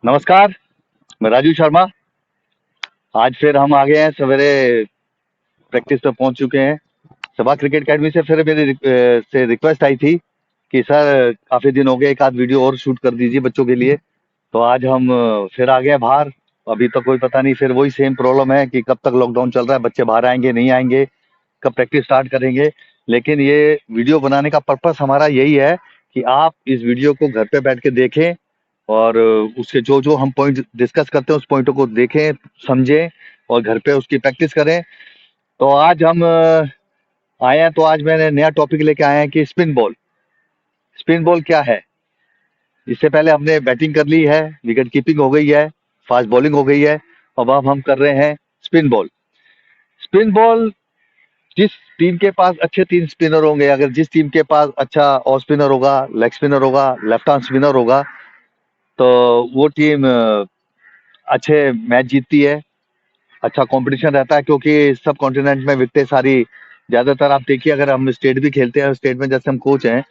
नमस्कार। मैं राजू शर्मा। आज फिर हम आ गए हैं सवेरे। प्रैक्टिस पे पहुंच चुके हैं। सभा क्रिकेट एकेडमी से फिर से रिक्वेस्ट आई थी कि सर काफी दिन हो गए, एक आध वीडियो और शूट कर दीजिए बच्चों के लिए। तो आज हम फिर आ गए बाहर। अभी तो कोई पता नहीं, फिर वही सेम प्रॉब्लम है कि कब तक लॉकडाउन चल रहा है, बच्चे बाहर आएंगे नहीं आएंगे, कब प्रैक्टिस स्टार्ट करेंगे। लेकिन ये वीडियो बनाने का पर्पस हमारा यही है कि आप इस वीडियो को घर पे बैठ के देखें और उसके जो जो हम पॉइंट डिस्कस करते हैं उस पॉइंटों को देखें, समझें और घर पे उसकी प्रैक्टिस करें। तो आज हम आए हैं, तो आज मैंने नया टॉपिक लेके आए हैं कि स्पिन बॉल। स्पिन बॉल क्या है? इससे पहले हमने बैटिंग कर ली है, विकेट कीपिंग हो गई है, फास्ट बॉलिंग हो गई है। अब हम कर रहे हैं स्पिन बॉल। स्पिन बॉल, जिस टीम के पास अच्छे 3 स्पिनर होंगे, अगर जिस टीम के पास अच्छा ऑफ स्पिनर होगा, लेग स्पिनर होगा, लेफ्ट आर्म स्पिनर होगा, तो वो टीम अच्छे मैच जीतती है। अच्छा कंपटीशन रहता है क्योंकि सब कॉन्टिनेंट में विकटें सारी ज्यादातर आप देखिए। अगर हम स्टेट भी खेलते हैं, स्टेट में जैसे हम कोच हैं,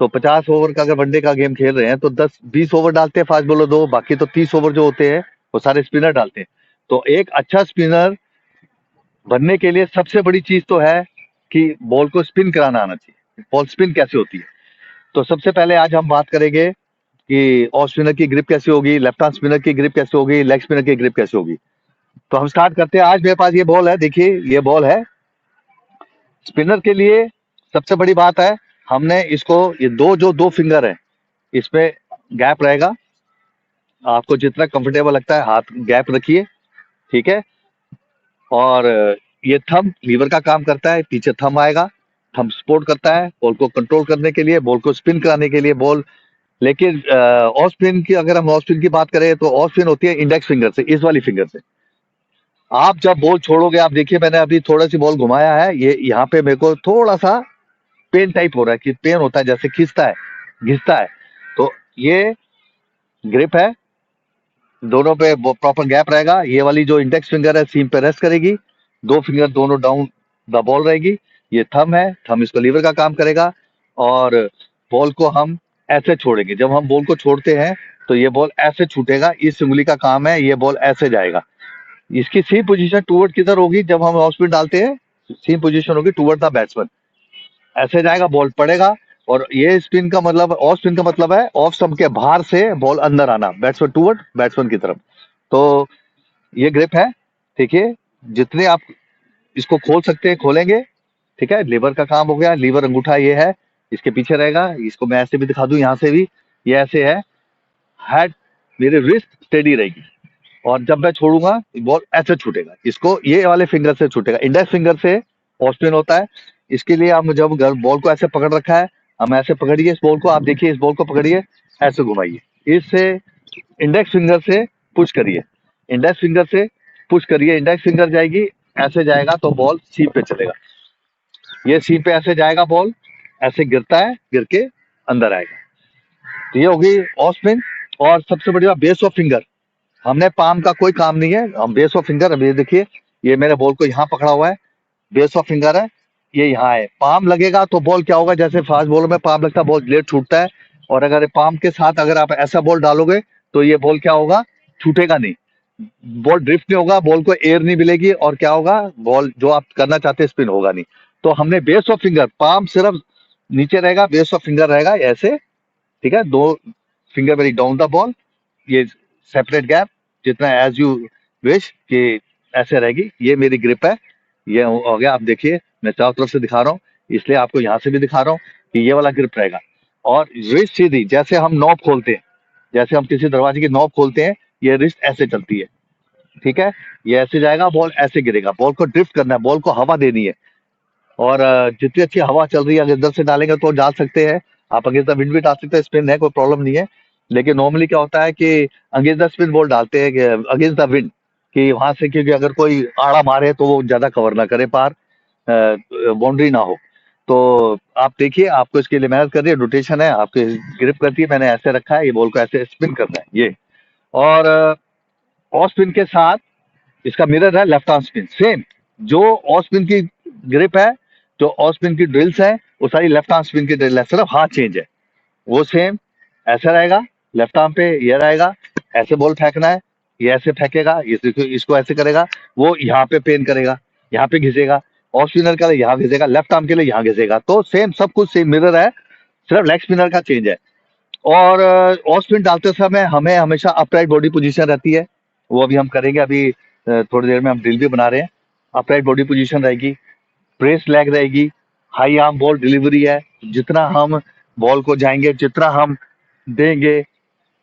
तो 50 ओवर का अगर वनडे का गेम खेल रहे हैं तो 10-20 ओवर डालते हैं फास्ट बॉलर दो, बाकी तो 30 ओवर जो होते हैं वो सारे स्पिनर डालते हैं। तो एक अच्छा स्पिनर बनने के लिए सबसे बड़ी चीज तो है कि बॉल को स्पिन कराना आना चाहिए। बॉल स्पिन कैसे होती है, तो सबसे पहले आज हम बात करेंगे कि ऑफ स्पिनर की ग्रिप कैसे होगी, लेफ्ट हैंड स्पिनर की ग्रिप कैसे होगी, लेग स्पिनर की ग्रिप कैसे होगी। तो हम स्टार्ट करते हैं। आज मेरे पास ये बॉल है, देखिए ये बॉल है स्पिनर के लिए। सबसे बड़ी बात है, हमने इसको ये दो फिंगर है, इसमें गैप रहेगा। आपको जितना कंफर्टेबल लगता है हाथ गैप रखिए, ठीक है। और ये थंब लीवर का काम करता है, पीछे थंब आएगा। थंब सपोर्ट करता है बॉल को कंट्रोल करने के लिए, बॉल को स्पिन कराने के लिए बॉल। लेकिन ऑफ स्पिन की, अगर हम ऑफ स्पिन की बात करें तो ऑफ स्पिन होती है इंडेक्स फिंगर से, इस वाली फिंगर से। आप जब बॉल छोड़ोगे, आप देखिए मैंने अभी थोड़ा सी बॉल घुमाया है, ये यहाँ पे मेरे को थोड़ा सा पेन टाइप हो रहा है, कि पेन होता है जैसे खींचता है, घिसता है। तो ये ग्रिप है, दोनों पे प्रॉपर गैप रहेगा। ये वाली जो इंडेक्स फिंगर है सीम पे रेस्ट करेगी, दो फिंगर दोनों डाउन द बॉल रहेगी। ये थंब है, थंब इसको लीवर का काम करेगा। और बॉल को हम ऐसे छोड़ेंगे, जब हम बॉल को छोड़ते हैं तो ये बॉल ऐसे छूटेगा, इस उंगली का काम है, ये बॉल ऐसे जाएगा। इसकी सी पोजीशन टूवर्ड किधर होगी, जब हम ऑफ स्पिन डालते हैं सी पोजीशन होगी टूवर्ड द बैट्समैन। ऐसे जाएगा, बॉल पड़ेगा। और ये स्पिन का मतलब, ऑफ स्पिन का मतलब है ऑफ स्टंप के बाहर से बॉल अंदर आना, बैट्समैन टूवर्ड बैट्समैन की तरफ। तो ये ग्रिप है, देखिए। जितने आप इसको खोल सकते हैं खोलेंगे, ठीक है। लीवर का काम हो गया, लीवर अंगूठा ये है, इसके पीछे रहेगा। इसको मैं ऐसे भी दिखा दूं, यहाँ से भी ये ऐसे है। हेड, मेरी रिस्ट स्टेडी रहेगी और जब मैं छोड़ूंगा बॉल ऐसे छूटेगा, इसको ये वाले फिंगर से छूटेगा, इंडेक्स फिंगर से ऑफ स्पिन होता है। इसके लिए हम जब बॉल को ऐसे पकड़ रखा है, हम ऐसे पकड़िए इस बॉल को, आप देखिए इस बॉल को पकड़िए, ऐसे घुमाइए, इससे इंडेक्स फिंगर से पुश करिए, इंडेक्स फिंगर से पुश करिए, इंडेक्स फिंगर जाएगी, ऐसे जाएगा तो बॉल सीम पे चलेगा। ये सीम पे ऐसे जाएगा बॉल, ऐसे गिरता है, गिर के अंदर आएगा। तो ये होगी ऑफ स्पिन। और सबसे बड़ी बात, बेस ऑफ फिंगर। हमने पाम का कोई काम नहीं है, हम बेस ऑफ फिंगर, अभी देखिए ये मेरे बॉल को यहाँ पकड़ा हुआ है, बेस ऑफ फिंगर है, ये यहाँ है। पाम लगेगा तो बॉल क्या होगा, जैसे फास्ट बॉलर में पाम लगता है बॉल लेट छूटता है। और अगर पाम के साथ अगर आप ऐसा बॉल डालोगे तो ये बॉल क्या होगा, छूटेगा नहीं, बॉल ड्रिफ्ट नहीं होगा, बॉल को एयर नहीं मिलेगी, और क्या होगा, बॉल जो आप करना चाहते हैं स्पिन होगा नहीं। तो हमने बेस ऑफ फिंगर, पाम सिर्फ नीचे रहेगा, बेस ऑफ फिंगर रहेगा ऐसे, ठीक है। दो finger very down the ball, ये सेपरेट गैप, जितना एज यू विश कि ऐसे रहेगी। ये मेरी ग्रिप है, ये हो गया। आप देखिए मैं चारों तरफ से दिखा रहा हूँ, इसलिए आपको यहाँ से भी दिखा रहा हूँ कि ये वाला ग्रिप रहेगा। और रिस्ट सीधी, जैसे हम नॉब खोलते हैं, जैसे हम किसी दरवाजे की नॉब खोलते हैं, ये रिस्ट ऐसे चलती है, ठीक है। ये ऐसे जाएगा, बॉल ऐसे गिरेगा, बॉल को ड्रिफ्ट करना है, बॉल को हवा देनी है। और जितनी अच्छी हवा चल रही है, अगर इधर से डालेंगे तो डाल सकते हैं, आप अगेंस्ट द विंड भी डाल सकते हैं, स्पिन है कोई प्रॉब्लम नहीं है। लेकिन नॉर्मली क्या होता है कि अगेंस्ट द स्पिन बॉल डालते हैं, अगेंस्ट द विंड, कि वहां से, क्योंकि अगर कोई आड़ा मारे तो वो ज्यादा कवर ना करे, पार बाउंड्री ना हो। तो आप देखिए, आपको इसके लिए मेहनत कर रही है, रोटेशन है आपके, ग्रिप करती है, मैंने ऐसे रखा है, ये बॉल को ऐसे स्पिन करना है ये। और ऑफ स्पिन के साथ इसका मिरर है लेफ्ट आर्म स्पिन, सेम जो ऑफ स्पिन की ग्रिप है, जो ऑफ स्पिन की ड्रिल्स है, वो सारी लेफ्ट आर्म स्पिन की ड्रिल है, सिर्फ हाथ चेंज है, वो सेम ऐसा रहेगा। लेफ्ट आर्म पे ये रहेगा, ऐसे बॉल फेंकना है, ये ऐसे फेंकेगा, इसको ऐसे करेगा, वो यहाँ पे पेन करेगा, यहाँ पे घिसेगा। ऑफ स्पिनर का यहाँ घिसेगा, लेफ्ट आर्म के लिए यहाँ घिसेगा। तो सेम सब कुछ सेम मिरर है, सिर्फ लेग स्पिनर का चेंज है। और ऑफ स्पिन डालते समय हमें हमेशा अपराइट बॉडी पोजीशन रहती है, वो अभी हम करेंगे। अभी थोड़ी देर में हम ड्रिल भी बना रहे हैं। अपराइट बॉडी पोजीशन रहेगी, प्रेस लेग रहेगी, हाई आर्म बॉल डिलीवरी है। जितना हम बॉल को जाएंगे, जितना हम देंगे,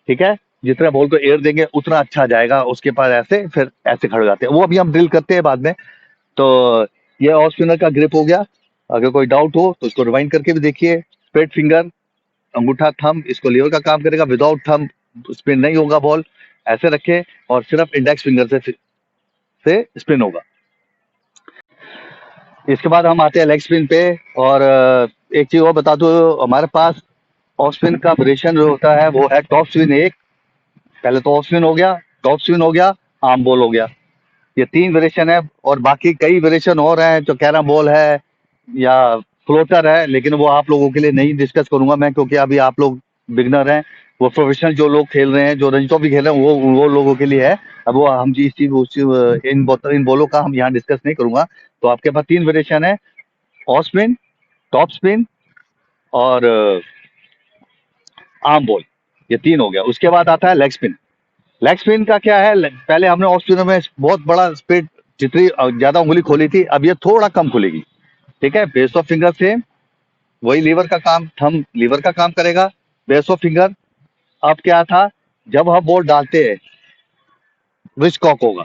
ठीक है, जितना बॉल को एयर देंगे उतना अच्छा जाएगा उसके पास। ऐसे फिर ऐसे खड़े हो जाते हैं, वो अभी हम ड्रिल करते हैं बाद में। तो ये ऑफ स्पिनर का ग्रिप हो गया। अगर कोई डाउट हो तो इसको रिवाइंड करके भी देखिए। स्ट्रेट फिंगर, अंगूठा थंब इसको लीवर का काम करेगा, विदाउट थंब स्पिन नहीं होगा बॉल। ऐसे रखे और सिर्फ इंडेक्स फिंगर से स्पिन होगा। इसके बाद हम आते हैं लेग स्पिन पे। और एक चीज और बता दो, हमारे पास ऑफ स्पिन का वेरिएशन जो होता है वो है टॉप स्पिन एक, पहले तो ऑफ स्पिन हो गया, टॉप स्पिन हो गया, आर्म बॉल हो गया। ये 3 वेरिएशन है, और बाकी कई वेरिएशन और हैं, जो कैरम बॉल है या फ्लोटर है, लेकिन वो आप लोगों के लिए नहीं डिस्कस करूंगा मैं, क्योंकि अभी आप लोग बिगनर हैं। वो प्रोफेशनल जो लोग खेल रहे हैं, जो रंजी ट्रॉफी खेल रहे हैं, वो लोगों के लिए है। अब वो हम जी इस चीज इन बॉलों का हम यहाँ डिस्कस नहीं करूंगा। तो आपके पास 3 वेरिएशन है, ऑफ स्पिन, टॉप स्पिन और आर्म बॉल। ये 3 हो गया। उसके बाद आता है लेग स्पिन। लेग स्पिन का क्या है, पहले हमने ऑफ स्पिनर में बहुत बड़ा स्पीड, जितनी ज्यादा उंगली खोली थी, अब ये थोड़ा कम खुलेगी। ठीक है, बेस ऑफ फिंगर सेम, वही लीवर का काम, थंब लीवर का काम करेगा, बेस ऑफ फिंगर। अब क्या था, जब हम बॉल डालते हैं रिस्ट कॉक होगा,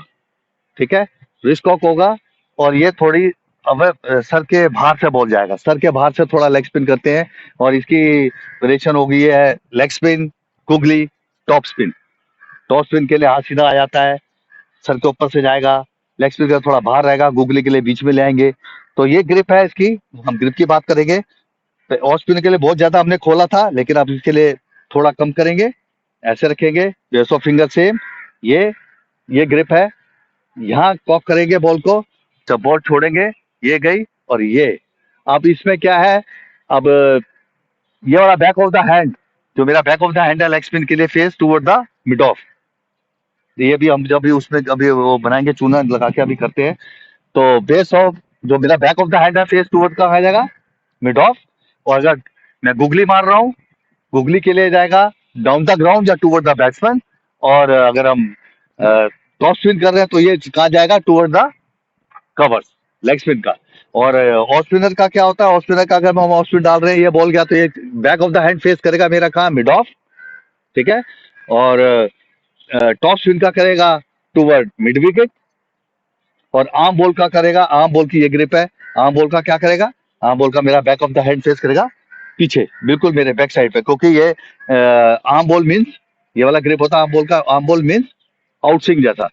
ठीक है, रिस्ट कॉक होगा। और ये थोड़ी अब सर के बाहर से बॉल जाएगा, सर के बाहर से थोड़ा लेग स्पिन करते हैं। और इसकी वेरिएशन होगी है leg spin, googly, top spin. Top spin के लिए हाथ सीधा आ जाता है, सर के ऊपर से जाएगा, लेग स्पिन का थोड़ा बाहर रहेगा, गुगली के लिए बीच में ले आएंगे। तो ये ग्रिप है इसकी, हम ग्रिप की बात करेंगे। तो ऑफ स्पिन के लिए बहुत ज्यादा हमने खोला था, लेकिन अब इसके लिए थोड़ा कम करेंगे, ऐसे रखेंगे, बेस ऑफ फिंगर सेम। ये ग्रिप है, यहाँ कॉक करेंगे बॉल को, जब बॉल छोड़ेंगे ये गई, और ये अब इसमें क्या है, अब ये वाला बैक ऑफ द हैंड, जो मेरा बैक ऑफ द हैंड है लेग स्पिन के लिए, face toward the mid of. ये भी हम जब भी उसमें अभी वो बनाएंगे, चूना लगा के अभी करते हैं। तो बेस ऑफ, जो मेरा बैक ऑफ द हैंड है, फेस टुवर्ड का आ जाएगा मिड ऑफ। और अगर मैं गुगली मार रहा हूँ, गुगली के लिए जाएगा डाउन द ग्राउंड या टुवर्ड द बैट्समैन। और अगर हम टॉप स्पिन कर रहे हैं तो ये कहा जाएगा toward the covers, leg spin का। और ऑफ स्पिनर का क्या होता है, ऑफ स्पिनर का अगर हम ऑफ स्पिन डाल रहे हैं, ये बॉल गया तो ये back of the hand face करेगा मेरा कहाँ, मिड ऑफ, ठीक है। और टॉप स्पिन का करेगा टुवर्ड मिड विकेट। और आर्म बॉल का करेगा, आर्म बॉल की ये ग्रिप है, आर्म बॉल का क्या करेगा, आर्म बॉल का मेरा back of the hand face करेगा पीछे, बिल्कुल मेरे बैक साइड पे, क्योंकि ये आर्म बॉल मीन्स, ये वाला ग्रिप होता है आर्म बॉल का, arm ball means out swing जैसा,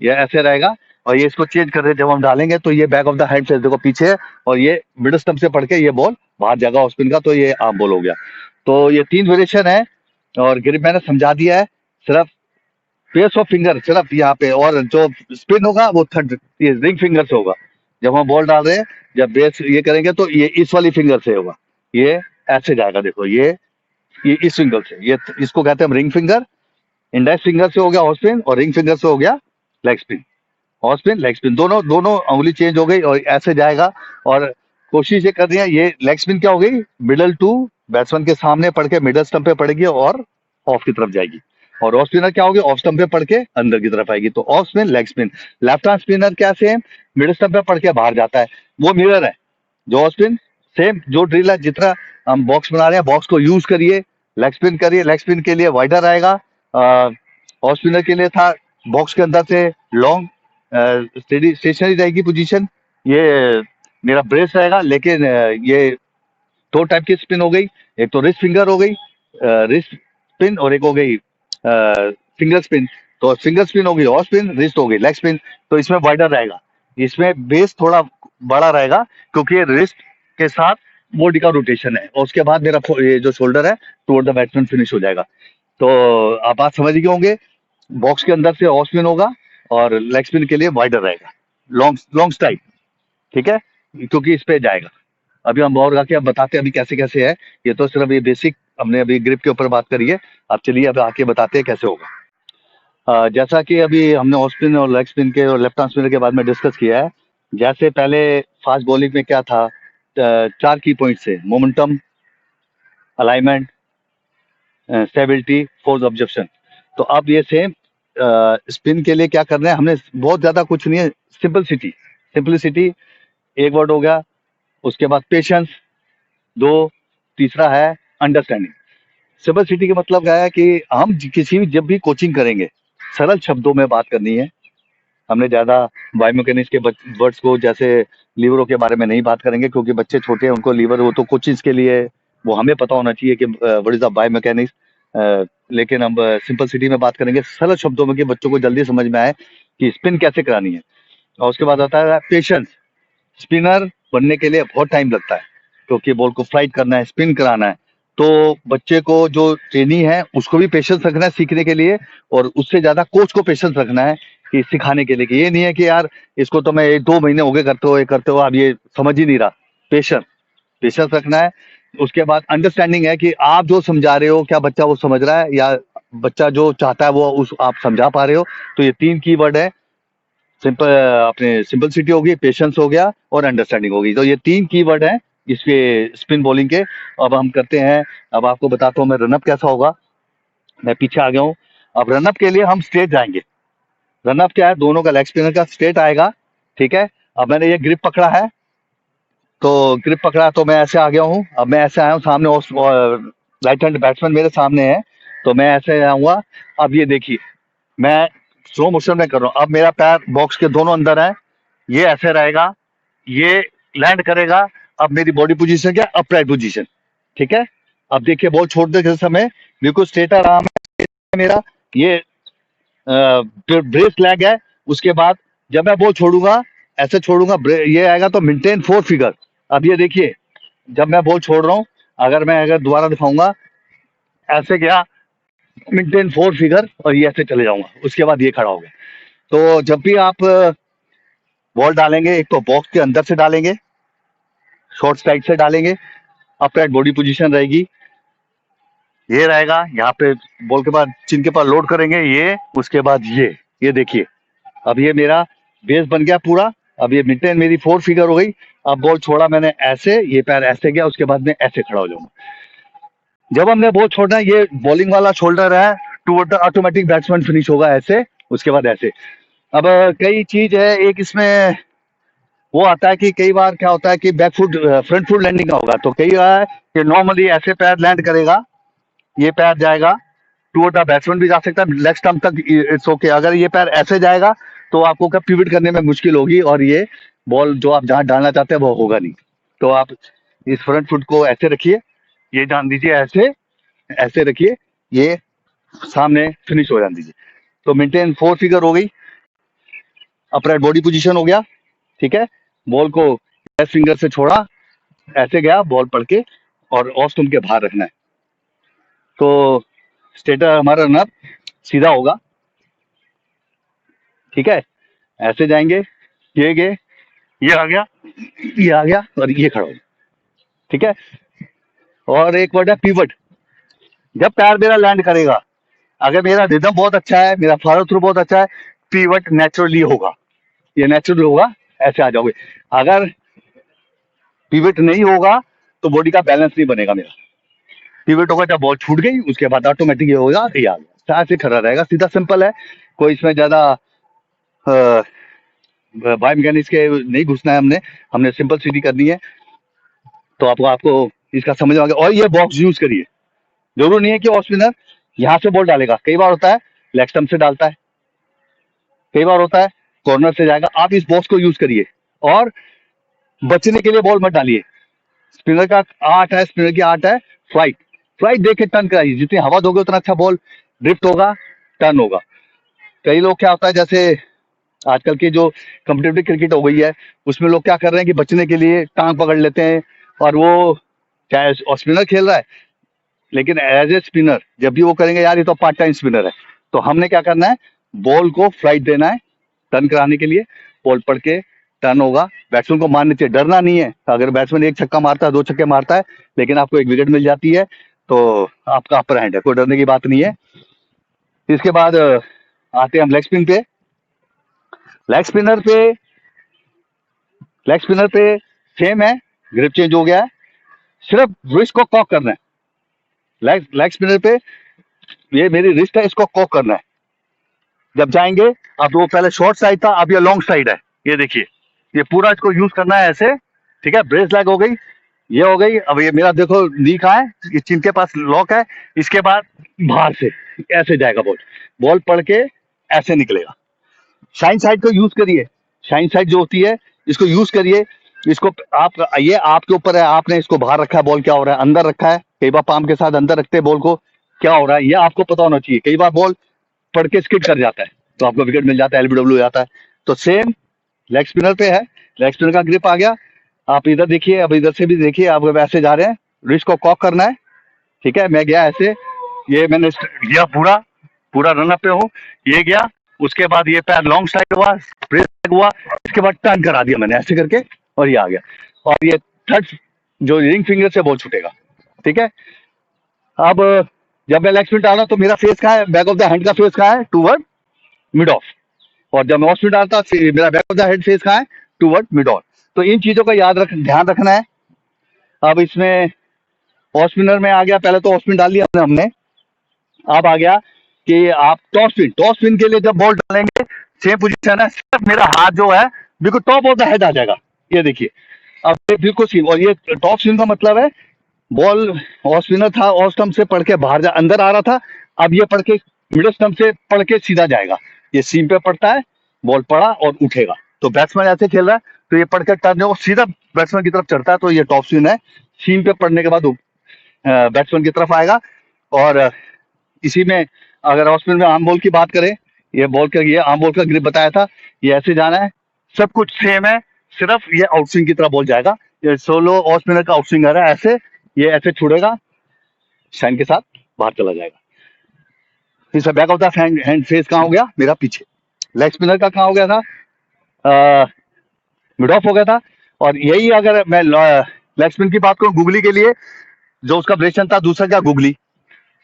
ये ऐसे रहेगा। और ये इसको चेंज कर रहे हैं, जब हम डालेंगे तो ये back of the hand face देखो पीछे है, और ये मिड स्टंप से पड़ के ये बॉल बाहर जाएगा ऑफ स्पिन का, तो ये आर्म बॉल हो गया। तो ये 3 वेरिएशन है, और ग्रिप मैंने समझा दिया है। सिर्फ बेस ऑफ फिंगर सिर्फ यहाँ पे, और जो स्पिन होगा वो थर्ड रिंग फिंगर से होगा। जब हम बॉल डाल रहे हैं, जब बेस ये करेंगे तो ये इस वाली फिंगर से होगा, ये ऐसे जाएगा, देखो ये इस फिंगर से, ये इसको कहते हैं रिंग फिंगर। इंडेक्स फिंगर से हो गया ऑफ स्पिन, और रिंग फिंगर से हो गया leg spin. Off spin leg spin दोनों दोनों उंगली चेंज हो गई, और ऐसे जाएगा। और कोशिश ये करनी है, ये लेग स्पिन क्या हो गई, मिडल टू बैट्समैन के सामने पड़ के मिडल स्टंप पे पड़ेगी और ऑफ की तरफ जाएगी। और ऑफ स्पिनर क्या होगी, ऑफ स्टंप पे पड़ के अंदर की तरफ आएगी। तो off spin, leg spin. Left hand spinner क्या सेम, मिडल स्टंप पे पड़ के बाहर जाता है, वो मिरर है। जो ऑफ स्पिन सेम जो ड्रिल है, जितना हम बॉक्स बना रहे हैं, बॉक्स को यूज करिए, लेग स्पिन करिए। लेग स्पिन के लिए वाइडर आएगा, ऑफ स्पिनर के लिए था बॉक्स के अंदर से लॉन्ग स्टेशनरी रहेगी पोजीशन। ये मेरा ब्रेस रहेगा, लेकिन ये 2 टाइप की स्पिन हो गई, एक तो रिस्ट फिंगर हो गई, रिस्ट स्पिन, और एक हो गई फिंगर स्पिन। तो फिंगर स्पिन हो गई ऑफ स्पिन, रिस्ट हो गई लेग स्पिन। तो इसमें वाइडर रहेगा, इसमें बेस थोड़ा बड़ा रहेगा, क्योंकि ये रिस्ट के साथ बॉडी का रोटेशन है। और उसके बाद मेरा ये जो शोल्डर है टुवर्ड द बैट्समैन फिनिश हो जाएगा। तो आप बात समझ गए होंगे, बॉक्स के अंदर से ऑफ स्पिन होगा, और लेग स्पिन के लिए वाइडर रहेगा, लॉन्ग लॉन्ग स्ट्राइक, ठीक है, क्योंकि इस पे जाएगा। अभी हम और आके अब बताते हैं अभी कैसे कैसे है। ये तो सिर्फ ये बेसिक हमने अभी ग्रिप के ऊपर बात करी है, अब चलिए अब आके बताते हैं कैसे होगा। जैसा कि अभी हमने ऑफ स्पिन और लेग स्पिन के और लेफ्ट आर्म स्पिनर के बारे में डिस्कस किया है, जैसे पहले फास्ट बॉलिंग में क्या था, 4 की पॉइंट से momentum, alignment, stability, force objection. तो अब ये सेम स्पिन के लिए क्या करना है, हमने बहुत ज्यादा कुछ नहीं है, सिंपलिसिटी। सिंपलिसिटी एक वर्ड हो गया, उसके बाद पेशेंस 2, तीसरा है अंडरस्टैंडिंग। सिंपलिसिटी का मतलब क्या है कि हम किसी भी जब भी कोचिंग करेंगे, सरल शब्दों में बात करनी है। हमने ज्यादा बायोमैकेनिक्स के वर्ड्स को, जैसे लीवरों के बारे में नहीं बात करेंगे, क्योंकि बच्चे छोटे हैं, उनको लीवर वो तो कोचिंग्स के लिए है, वो हमें पता होना चाहिए कि व्हाट इज द बायोमैकेनिक्स। लेकिन हम सिंपल सिटी में बात करेंगे सरल शब्दों में, कि बच्चों को जल्दी समझ में आए कि स्पिन कैसे करानी है। और उसके बाद आता है पेशेंस। स्पिनर बनने के लिए बहुत टाइम लगता है, क्योंकि बॉल को फ्लाइट करना है, स्पिन कराना है। तो बच्चे को जो ट्रेनी है उसको भी पेशेंस रखना है सीखने के लिए, और उससे ज्यादा कोच को पेशेंस रखना है कि सिखाने के लिए, कि ये नहीं है कि यार इसको तो मैं 2 महीने हो गए करते हो अब ये समझ ही नहीं रहा। पेशेंस, पेशेंस रखना है। उसके बाद अंडरस्टैंडिंग है कि आप जो समझा रहे हो क्या बच्चा वो समझ रहा है, या बच्चा जो चाहता है वो उस आप समझा पा रहे हो। तो ये 3 की वर्ड है। सिंपल, अपने सिंपलिसिटी होगी, पेशेंस हो गया और अंडरस्टैंडिंग होगी। तो ये 3 कीवर्ड हैं इसके स्पिन बॉलिंग के। अब हम करते हैं, अब आपको बताता हूँ मैं रनअप कैसा होगा। मैं पीछे आ गया हूँ। अब रनअप के लिए हम स्ट्रेट जाएंगे। रनअप क्या है, दोनों का लेग स्पिनर का स्ट्रेट आएगा, ठीक है। अब मैंने ये ग्रिप पकड़ा है, तो ग्रिप पकड़ा तो मैं ऐसे आ गया हूँ। अब मैं ऐसे आया हूँ सामने, राइट हैंड बैट्समैन मेरे सामने है, तो मैं ऐसे आऊंगा। अब ये देखिए, मैं स्लो मोशन में कर रहा हूँ। अब मेरा पैर बॉक्स के दोनों अंदर है, ये ऐसे रहेगा, ये लैंड करेगा। अब मेरी बॉडी पोजीशन क्या, अपराइट पोजीशन, ठीक है। अब देखिए बॉल छोड़ने के समय बिल्कुल स्ट्रेट आराम है मेरा, ये ब्रेस लैग है। उसके बाद जब मैं बॉल छोड़ूंगा, ऐसे छोड़ूंगा, ये आएगा तो मेंटेन 4 फिगर। अब ये देखिए, जब मैं बॉल छोड़ रहा हूँ, अगर दोबारा दिखाऊंगा, ऐसे गया मेंटेन 4 फिगर, और ये ऐसे चले जाऊंगा, उसके बाद ये खड़ा हो गया। तो जब भी आप बॉल डालेंगे, एक तो बॉक्स के अंदर से डालेंगे, शॉर्ट साइड से डालेंगे, अपराइट बॉडी पोजीशन रहेगी, ये रहेगा यहाँ पे, बॉल के बाद चिन के पास लोड करेंगे ये, उसके बाद ये देखिए, अब ये मेरा बेस बन गया पूरा। अब ये मिडटेन मेरी 4 फिगर हो गई। अब बॉल छोड़ा मैंने ऐसे, ये पैर ऐसे गया, उसके बाद में ऐसे खड़ा हो जाऊंगा। जब हमने बॉल छोड़ना है, ये बॉलिंग वाला शोल्डर है, toward the automatic batsman finish होगा ऐसे, उसके बाद ऐसे। अब कई चीज है, एक इसमें वो आता है कि कई बार क्या होता है कि back foot front foot landing का होगा, तो कई बार कि नॉर्मली ऐसे पैर लैंड करेगा, ये पैर जाएगा टूवर्ड द बैट्समैन भी जा सकता है, लेग स्टंप तक इट्स ओके। अगर ये पैर ऐसे जाएगा तो आपको क्या पिवट करने में मुश्किल होगी, और ये बॉल जो आप जहां डालना चाहते हैं वो होगा नहीं। तो आप इस फ्रंट फुट को ऐसे रखिए, ये जान दीजिए ऐसे, ऐसे रखिए, ये सामने फिनिश हो जान दीजिए। तो मेंटेन 4 फिगर हो गई, अपराइट बॉडी पोजीशन हो गया, ठीक है। बॉल को लेफ्ट फिंगर से छोड़ा, ऐसे गया बॉल पड़ के, और ऑफ स्टंप के बाहर रखना है। तो स्टेटर हमारा रनअप सीधा होगा, ठीक है। ऐसे जाएंगे, ये गए, ये आ गया, ये आ गया, और ये खड़ा हो गया, ठीक है। और एक वर्ड है पिवट। जब पैर मेरा लैंड करेगा, अगर मेरा रिदम बहुत अच्छा है, मेरा फॉलो थ्रू बहुत अच्छा है, पिवट नेचुरली होगा, ये नेचुरल होगा, ऐसे आ जाओगे। अगर पिवट नहीं होगा तो बॉडी का बैलेंस नहीं बनेगा मेरा। पिवट होगा जब बॉल छूट गई, उसके बाद ऑटोमेटिक ये होगा, ये आ गया, ऐसे खड़ा रहेगा, सीधा सिंपल है। कोई इसमें ज्यादा बायो मैकेनिक्स के नहीं घुसना है, हमने हमने सिंपल सीधी करनी है। तो आपको आपको इसका समझ में आ गया। और ये बॉक्स यूज करिए, जरूर नहीं है कि ऑफ स्पिनर यहाँ से बॉल डालेगा, कई बार होता है लेग स्टंप से डालता है, कई बार होता है कॉर्नर से जाएगा। आप इस बॉक्स को यूज करिए, और बचने के लिए बॉल मत डालिए। स्पिनर का आर्ट है, स्पिनर की आर्ट है फ्लाइट। फ्लाइट देख के टर्न कराइए, जितनी हवा दोगे उतना अच्छा बॉल ड्रिफ्ट होगा, टर्न होगा। कई लोग क्या होता है, जैसे आजकल की जो कम्पिटेटिव क्रिकेट हो गई है, उसमें लोग क्या कर रहे हैं कि बचने के लिए टांग पकड़ लेते हैं, और वो चाहे स्पिनर खेल रहा है, लेकिन एज ए स्पिनर जब भी वो करेंगे, यार ये तो पार्ट टाइम स्पिनर है। तो हमने क्या करना है, बॉल को फ्लाइट देना है टर्न कराने के लिए, बॉल पड़ के टर्न होगा। बैट्समैन को मारने चाहिए, डरना नहीं है। अगर बैट्समैन एक छक्का मारता है, 2 छक्के मारता है, लेकिन आपको एक विकेट मिल जाती है, तो आपका अपर हैंड है, कोई डरने की बात नहीं है। इसके बाद आते हैं हम लेग स्पिन पे। लेग स्पिनर पे लेग स्पिनर पे सेम है, ग्रिप चेंज हो गया है, सिर्फ रिस्ट को कॉक करना है। लेग स्पिनर पे ये मेरी रिस्ट है, इसको कॉक करना है जब जाएंगे। अब वो पहले शॉर्ट साइड था, अब ये लॉन्ग साइड है। ये देखिए, ये पूरा इसको यूज करना है ऐसे, ठीक है। ब्रेस लैग हो गई, ये हो गई। अब ये मेरा देखो नी कहाँ है, ये चिन के पास लॉक है। इसके बाद बाहर से ऐसे जाएगा बॉल, बॉल पड़ के ऐसे निकलेगा। शाइन साइड को यूज करिए, शाइन साइड जो होती है इसको यूज करिए। इसको आप, ये आपके ऊपर है, आपने इसको बाहर रखा है, बॉल क्या हो रहा है, अंदर रखा है। कई बार पाम के साथ अंदर रखते हैं बॉल को, क्या हो रहा है ये आपको पता होना चाहिए। कई बार बॉल पड़ के स्किड कर जाता है तो आपको विकेट मिल जाता है, एलबीडब्ल्यू हो जाता है। तो सेम लेग स्पिनर पे है, लेग स्पिनर का ग्रिप आ गया। आप इधर देखिए, अब इधर से भी देखिए, आप वैसे जा रहे हैं, रिस्ट को कॉक करना है, ठीक है। मैं गया ऐसे, ये मैंने गया पूरा पूरा रनअप पे हूँ, ये गया। उसके बाद ये पैर लॉन्ग साइड हुआ, प्रेस हुआ, इसके बाद टर्न करा दिया मैंने ऐसे करके, और ये आ गया। और ये थर्ड जो रिंग फिंगर से बॉल छूटेगा, ठीक है। अब जब मैं लेग स्पिन डाला तो मेरा फेस कहाँ है, बैक ऑफ द हैंड का फेस कहाँ है, टूवर्ड मिड ऑफ। और जब मैं ऑफ स्पिन डालता मेरा back of the head face कहाँ है, टूवर्ड मिड ऑन। तो इन चीजों का ध्यान रखना है। अब इसमें ऑफ स्पिनर में आ गया, पहले तो ऑफ स्पिन डाल लिया हमने। अब आ गया कि आप टॉप स्पिन के लिए जब बॉल डालेंगे, सेम पोजीशन है, सिर्फ मेरा हाथ जो है बिल्कुल टॉप ऑफ द हेड आ जाएगा। ये देखिए, अब ये बिल्कुल सीम। और ये टॉप स्पिन का मतलब है बॉल ऑफ स्पिनर था, ऑफ स्टंप से पढ़ के बाहर अंदर आ रहा था, अब ये पढ़ के मिडल स्टंप से पढ़ के सीधा जाएगा। ये सीम पे पड़ता है, बॉल पड़ा और उठेगा। तो बैट्समैन ऐसे खेल रहा है तो ये पढ़ के टर्न हो सीधा बैट्समैन की तरफ चढ़ता है, तो ये टॉप स्पिन है। सीम पे पड़ने के बाद बैट्समैन की तरफ आएगा। और इसी में अगर ऑफ स्पिन में आर्म बॉल की बात करें, ये बॉल का, ये आर्म बॉल का ग्रिप बताया था, ये ऐसे जाना है, सब कुछ सेम है, सिर्फ ये आउटस्विंग की तरफ बॉल जाएगा। ये सोलो ऑफ स्पिनर का आउटस्विंग आ रहा है ऐसे, ये ऐसे छुड़ेगा, शाइन के साथ बाहर चला जाएगा। फिर back of the hand face कहाँ हो गया, मेरा पीछे। लेग स्पिनर का कहाँ हो गया था, मिड ऑफ हो गया था। और यही अगर मैं लेग स्पिन की बात करूं, गुगली के लिए जो उसका ब्रेशन था, दूसरा क्या गुगली,